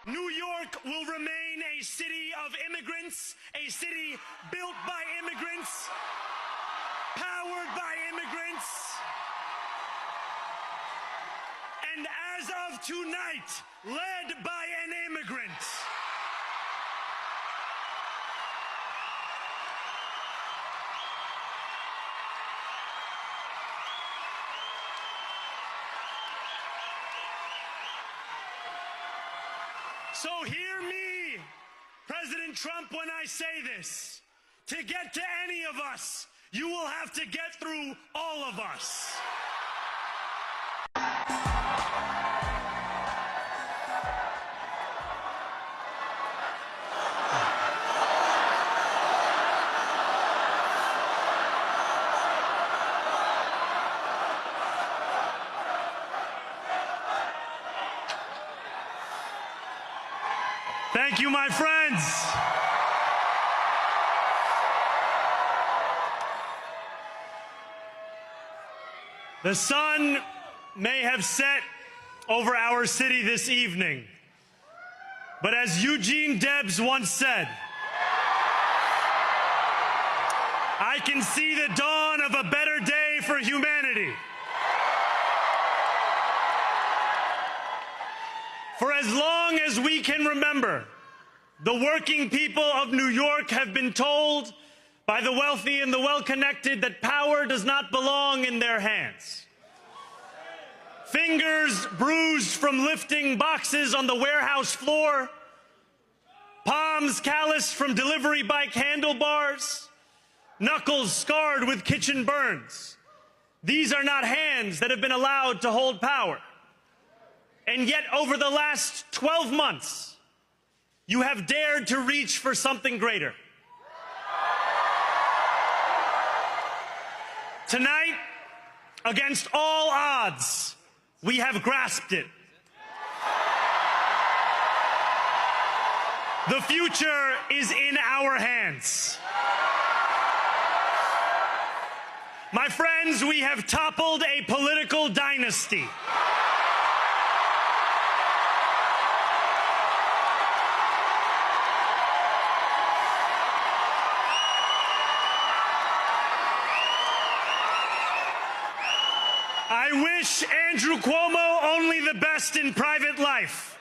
New York will remain a city of immigrants, a city built by immigrants, powered by immigrants, and as of tonight, led by an immigrant. So hear me, President Trump, when I say this. To get to any of us, you will have to get through all of us. Thank you, my friends. The sun may have set over our city this evening, but as Eugene Debs once said, I can see the dawn of a better day for humanity. For as long as we can remember, the working people of New York have been told by the wealthy and the well-connected that power does not belong in their hands. Fingers bruised from lifting boxes on the warehouse floor, palms calloused from delivery bike handlebars, knuckles scarred with kitchen burns. These are not hands that have been allowed to hold power. And yet, over the last 12 months, you have dared to reach for something greater. Tonight, against all odds, we have grasped it. The future is in our hands. My friends, we have toppled a political dynasty. I wish Andrew Cuomo only the best in private life.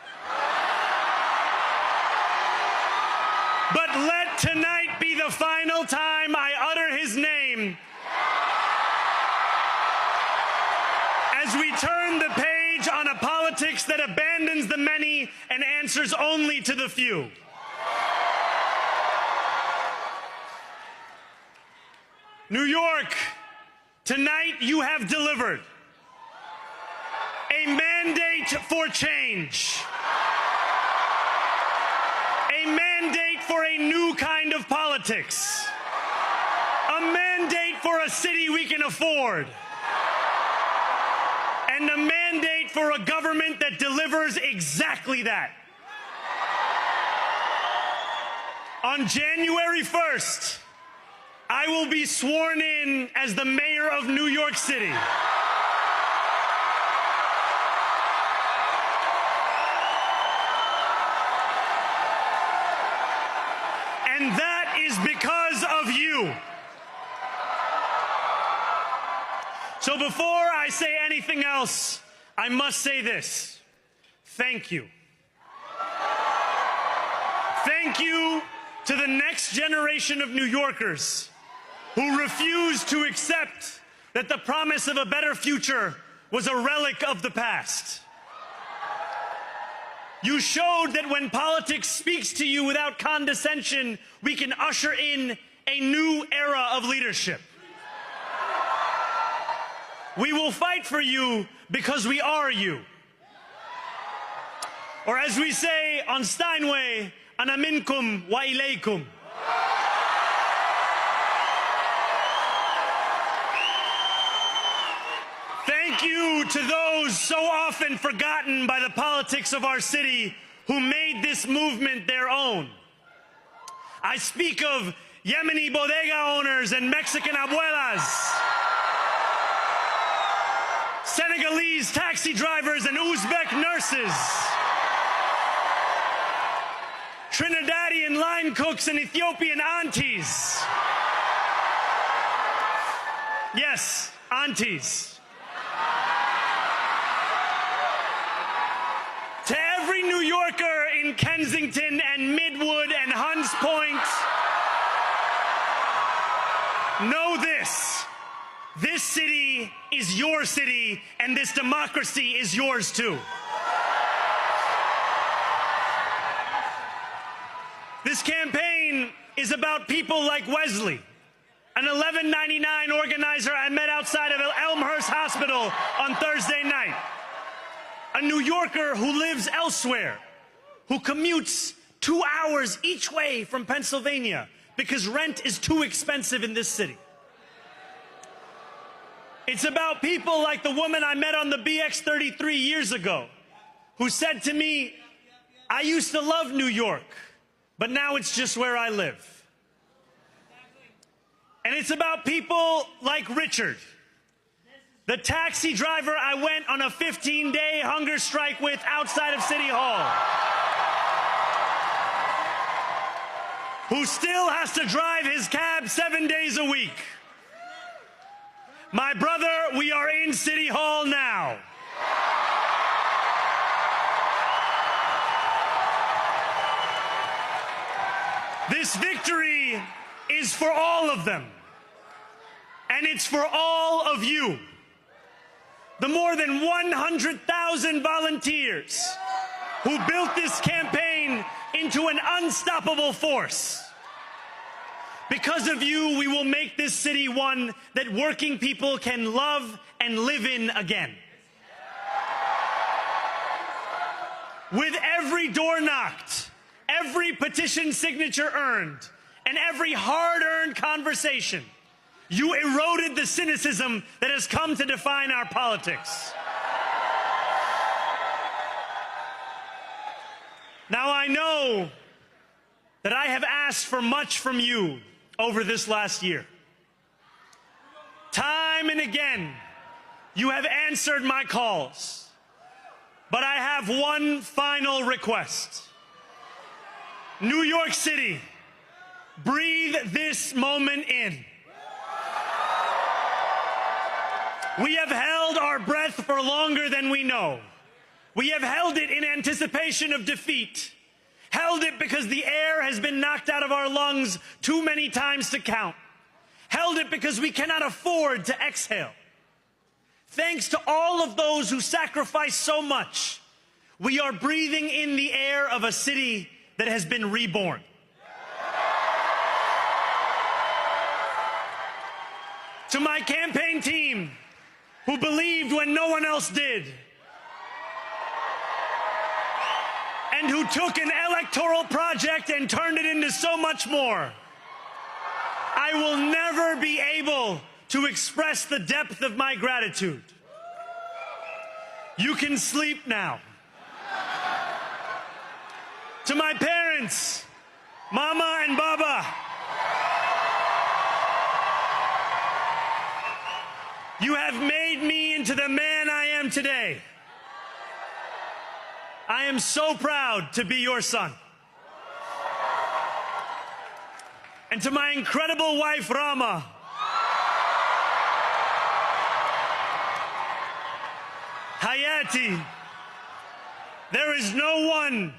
But let tonight be the final time I utter his name as we turn the page on a politics that abandons the many and answers only to the few. New York, tonight you have delivered a mandate for change, a mandate for a new kind of politics, a mandate for a city we can afford, and a mandate for a government that delivers exactly that. On January 1st, I will be sworn in as the mayor of New York City. And that is because of you. So before I say anything else, I must say this. Thank you. Thank you to the next generation of New Yorkers who refused to accept that the promise of a better future was a relic of the past. You showed that when politics speaks to you without condescension, we can usher in a new era of leadership. We will fight for you because we are you. Or as we say on Steinway, ana minkum wa ilaykum. Thank you to those so often forgotten by the politics of our city who made this movement their own. I speak of Yemeni bodega owners and Mexican abuelas, Senegalese taxi drivers and Uzbek nurses, Trinidadian line cooks and Ethiopian aunties. Yes, aunties. To every New Yorker in Kensington and Midwood and Hunts Point, know this. This city is your city, and this democracy is yours too. This campaign is about people like Wesley, an 1199 organizer I met outside of Elmhurst Hospital on Thursday night. A New Yorker who lives elsewhere, who commutes 2 hours each way from Pennsylvania because rent is too expensive in this city. It's about people like the woman I met on the BX33 years ago, who said to me, I used to love New York, but now it's just where I live. And it's about people like Richard, the taxi driver I went on a 15-day hunger strike with outside of City Hall, who still has to drive his cab 7 days a week. My brother, we are in City Hall now. This victory is for all of them, and it's for all of you. The more than 100,000 volunteers who built this campaign into an unstoppable force. Because of you, we will make this city one that working people can love and live in again. With every door knocked, every petition signature earned, and every hard-earned conversation, you eroded the cynicism that has come to define our politics. Now I know that I have asked for much from you over this last year. Time and again, you have answered my calls. But I have one final request. New York City, breathe this moment in. We have held our breath for longer than we know. We have held it in anticipation of defeat. Held it because the air has been knocked out of our lungs too many times to count. Held it because we cannot afford to exhale. Thanks to all of those who sacrificed so much, we are breathing in the air of a city that has been reborn. To my campaign team, who believed when no one else did, and who took an electoral project and turned it into so much more, I will never be able to express the depth of my gratitude. You can sleep now. To my parents, Mama and Baba, you have made me into the man I am today. I am so proud to be your son. And to my incredible wife, Rama, Hayati, there is no one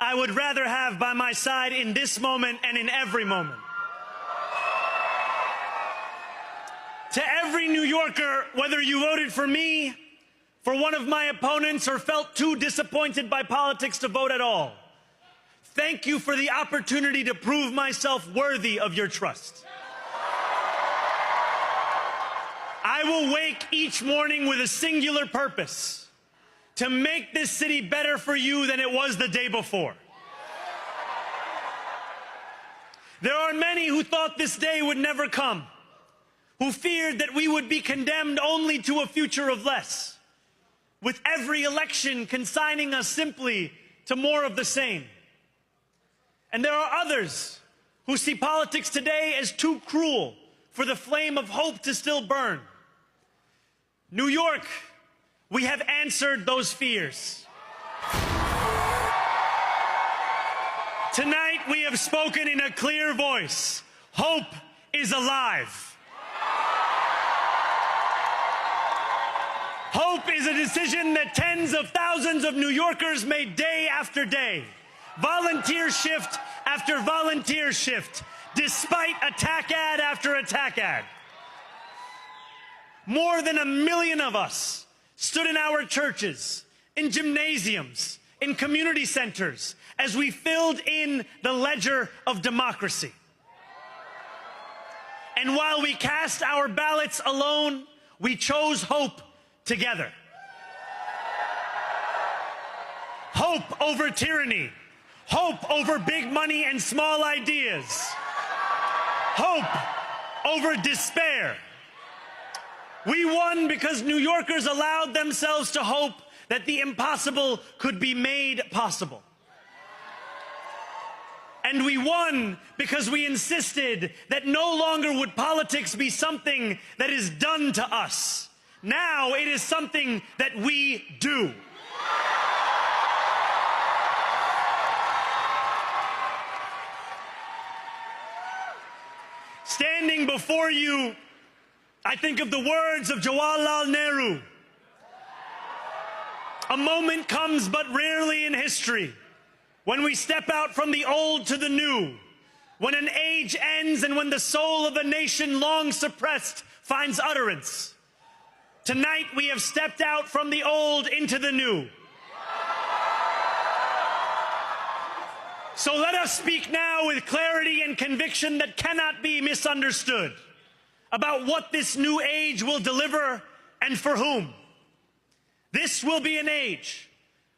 I would rather have by my side in this moment and in every moment. To every New Yorker, whether you voted for me, for one of my opponents, or felt too disappointed by politics to vote at all, thank you for the opportunity to prove myself worthy of your trust. I will wake each morning with a singular purpose: to make this city better for you than it was the day before. There are many who thought this day would never come, who feared that we would be condemned only to a future of less, with every election consigning us simply to more of the same. And there are others who see politics today as too cruel for the flame of hope to still burn. New York, we have answered those fears. Tonight we have spoken in a clear voice. Hope is alive. Hope is a decision that tens of thousands of New Yorkers made day after day, volunteer shift after volunteer shift, despite attack ad after attack ad. More than 1 million of us stood in our churches, in gymnasiums, in community centers, as we filled in the ledger of democracy. And while we cast our ballots alone, we chose hope together. Hope over tyranny. Hope over big money and small ideas. Hope over despair. We won because New Yorkers allowed themselves to hope that the impossible could be made possible. And we won because we insisted that no longer would politics be something that is done to us. Now it is something that we do. Standing before you, I think of the words of Jawaharlal Nehru. A moment comes but rarely in history when we step out from the old to the new, when an age ends and when the soul of a nation long suppressed finds utterance. Tonight we have stepped out from the old into the new. So let us speak now with clarity and conviction that cannot be misunderstood about what this new age will deliver and for whom. This will be an age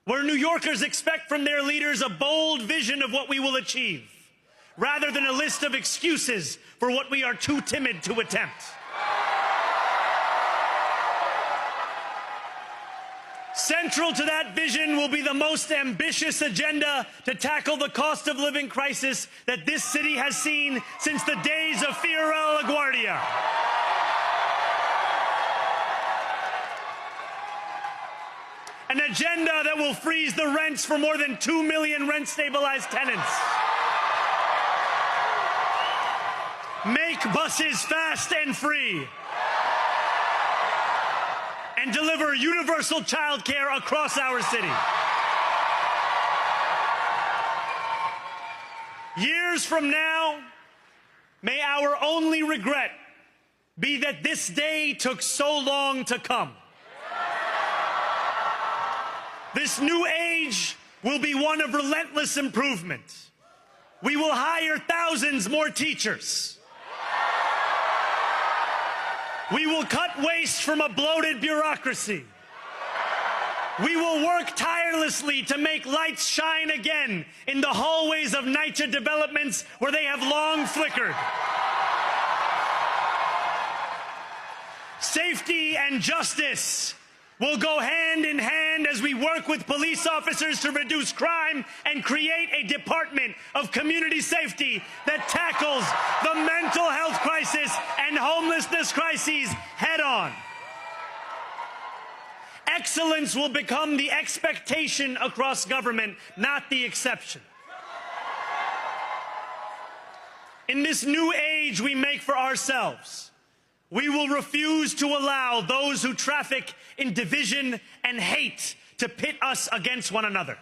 where New Yorkers expect from their leaders a bold vision of what we will achieve, rather than a list of excuses for what we are too timid to attempt. Central to that vision will be the most ambitious agenda to tackle the cost of living crisis that this city has seen since the days of Fiora LaGuardia. An agenda that will freeze the rents for more than 2 million rent-stabilized tenants. Make buses fast and free. And deliver universal child care across our city. Years from now, may our only regret be that this day took so long to come. This new age will be one of relentless improvement. We will hire thousands more teachers. We will cut waste from a bloated bureaucracy. We will work tirelessly to make lights shine again in the hallways of NYCHA developments where they have long flickered. Safety and justice will go hand in hand as we work with police officers to reduce crime and create a department of community safety that tackles the mental health crisis and homelessness crises head on. Excellence will become the expectation across government, not the exception. In this new age we make for ourselves, we will refuse to allow those who traffic in division and hate to pit us against one another.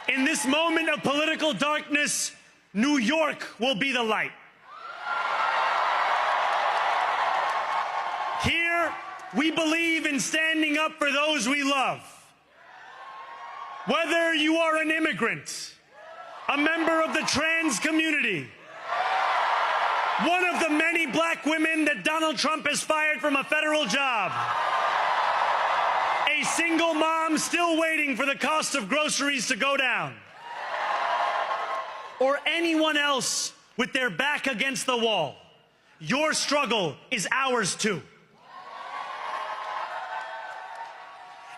In this moment of political darkness, New York will be the light. Here, we believe in standing up for those we love. Whether you are an immigrant, a member of the trans community, one of the many black women that Donald Trump has fired from a federal job, a single mom still waiting for the cost of groceries to go down, or anyone else with their back against the wall, your struggle is ours too.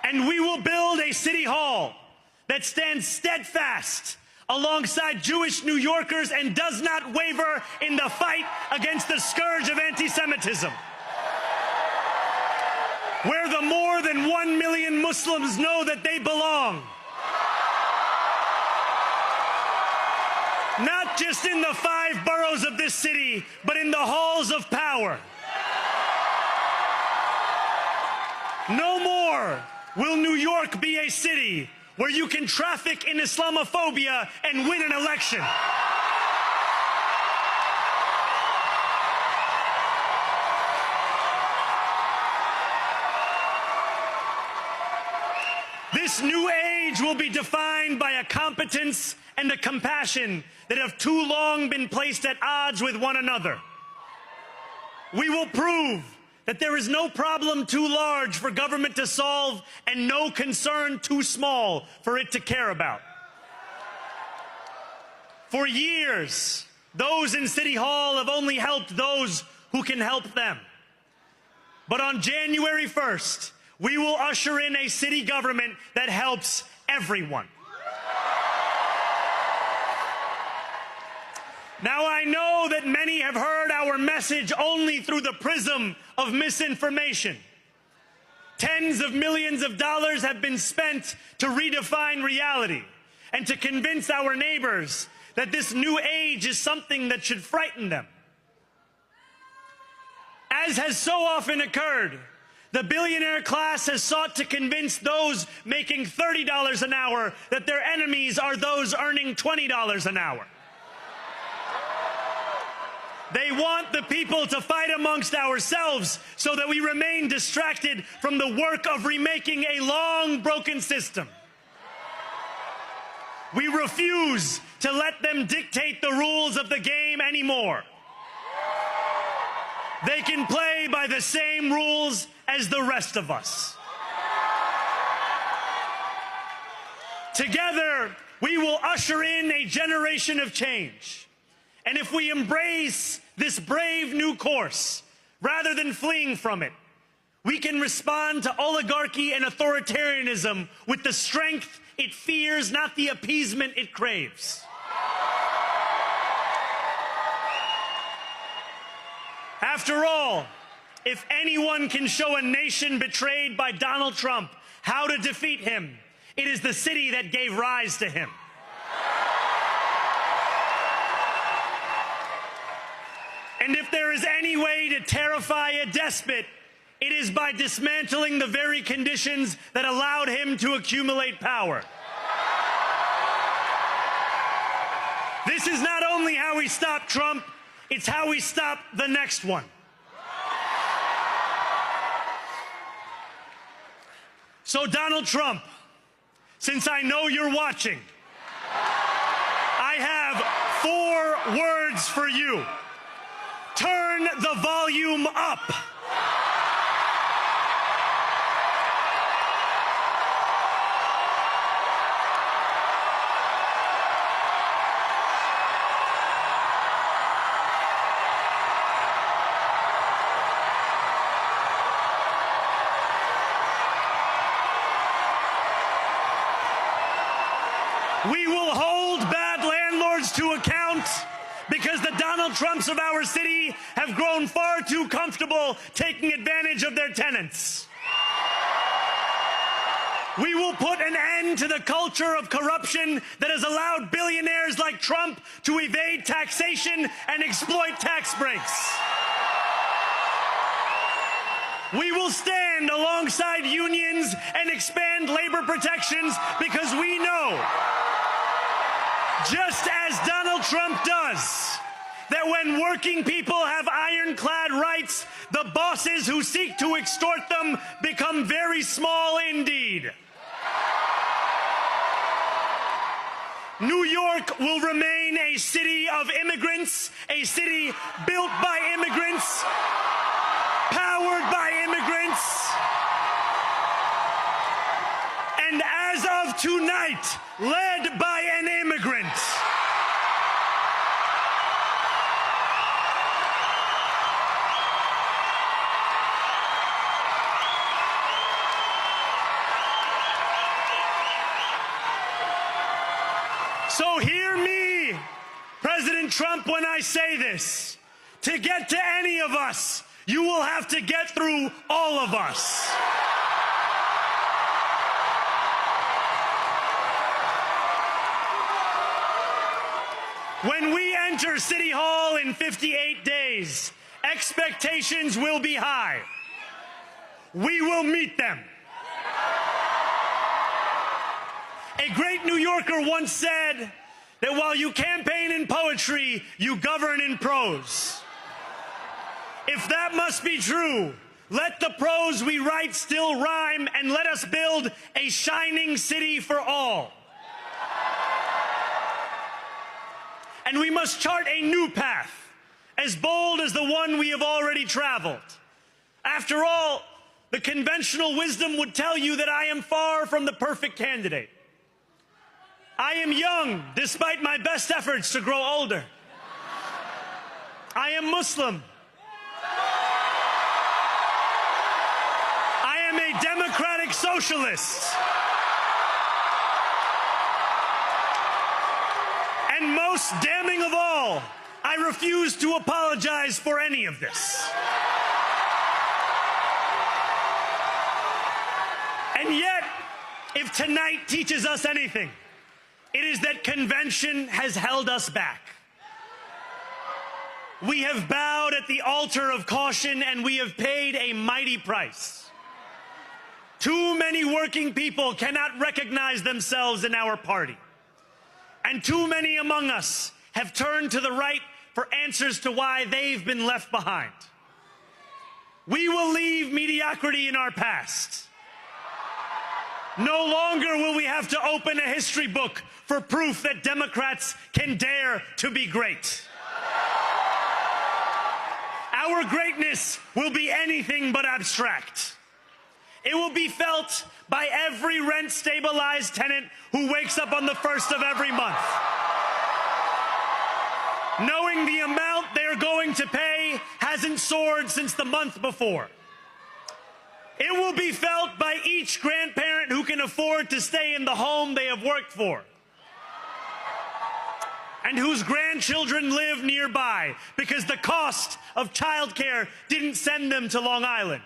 And we will build a city hall that stands steadfast alongside Jewish New Yorkers and does not waver in the fight against the scourge of anti-Semitism. Where the more than 1 million Muslims know that they belong. Not just in the 5 boroughs of this city, but in the halls of power. No more will New York be a city where you can traffic in Islamophobia and win an election. This new age will be defined by a competence and a compassion that have too long been placed at odds with one another. We will prove that there is no problem too large for government to solve and no concern too small for it to care about. For years, those in City Hall have only helped those who can help them. But on January 1st, we will usher in a city government that helps everyone. Now, I know that many have heard our message only through the prism of misinformation. Tens of millions of dollars have been spent to redefine reality and to convince our neighbors that this new age is something that should frighten them. As has so often occurred, the billionaire class has sought to convince those making $30 an hour that their enemies are those earning $20 an hour. They want the people to fight amongst ourselves so that we remain distracted from the work of remaking a long broken system. We refuse to let them dictate the rules of the game anymore. They can play by the same rules as the rest of us. Together, we will usher in a generation of change. And if we embrace this brave new course, rather than fleeing from it, we can respond to oligarchy and authoritarianism with the strength it fears, not the appeasement it craves. After all, if anyone can show a nation betrayed by Donald Trump how to defeat him, it is the city that gave rise to him. And if there is any way to terrify a despot, it is by dismantling the very conditions that allowed him to accumulate power. This is not only how we stop Trump, it's how we stop the next one. So Donald Trump, since I know you're watching, I have 4 words for you. Turn the volume up. We will hold bad landlords to account, because the Donald Trumps of our city have grown far too comfortable taking advantage of their tenants. We will put an end to the culture of corruption that has allowed billionaires like Trump to evade taxation and exploit tax breaks. We will stand alongside unions and expand labor protections, because we know, just as Donald Trump does, that when working people have ironclad rights, the bosses who seek to extort them become very small indeed. New York will remain a city of immigrants, a city built by immigrants, powered by immigrants, and as of tonight, led by an immigrant. So hear me, President Trump, when I say this. To get to any of us, you will have to get through all of us. When we enter City Hall in 58 days, expectations will be high. We will meet them. A great New Yorker once said that while you campaign in poetry, you govern in prose. If that must be true, let the prose we write still rhyme, and let us build a shining city for all. And we must chart a new path, as bold as the one we have already traveled. After all, the conventional wisdom would tell you that I am far from the perfect candidate. I am young, despite my best efforts to grow older. I am Muslim. I am a democratic socialist. And most damning of all, I refuse to apologize for any of this. And yet, if tonight teaches us anything, it is that convention has held us back. We have bowed at the altar of caution, and we have paid a mighty price. Too many working people cannot recognize themselves in our party. And too many among us have turned to the right for answers to why they've been left behind. We will leave mediocrity in our past. No longer will we have to open a history book for proof that Democrats can dare to be great. Our greatness will be anything but abstract. It will be felt by every rent-stabilized tenant who wakes up on the first of every month, knowing the amount they're going to pay hasn't soared since the month before. It will be felt by each grandparent who can afford to stay in the home they have worked for, and whose grandchildren live nearby because the cost of childcare didn't send them to Long Island.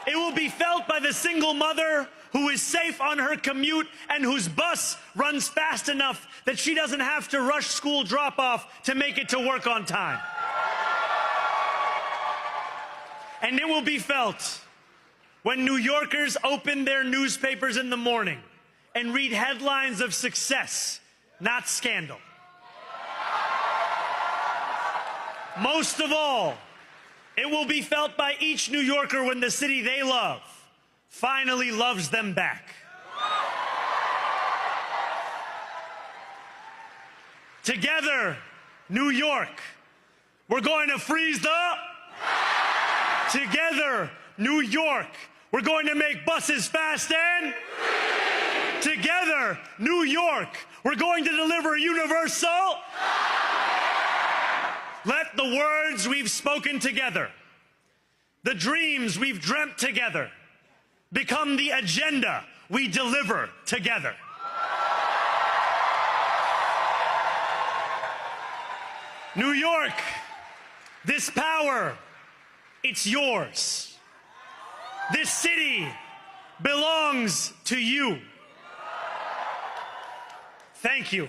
It will be felt by the single mother who is safe on her commute and whose bus runs fast enough that she doesn't have to rush school drop-off to make it to work on time. And it will be felt when New Yorkers open their newspapers in the morning and read headlines of success, not scandal. Most of all, it will be felt by each New Yorker when the city they love finally loves them back. Together, New York, we're going to freeze the... Together, New York, we're going to make buses fast and... Together, New York, we're going to deliver universal... Let the words we've spoken together, the dreams we've dreamt together, become the agenda we deliver together. New York, this power, it's yours. This city belongs to you. Thank you.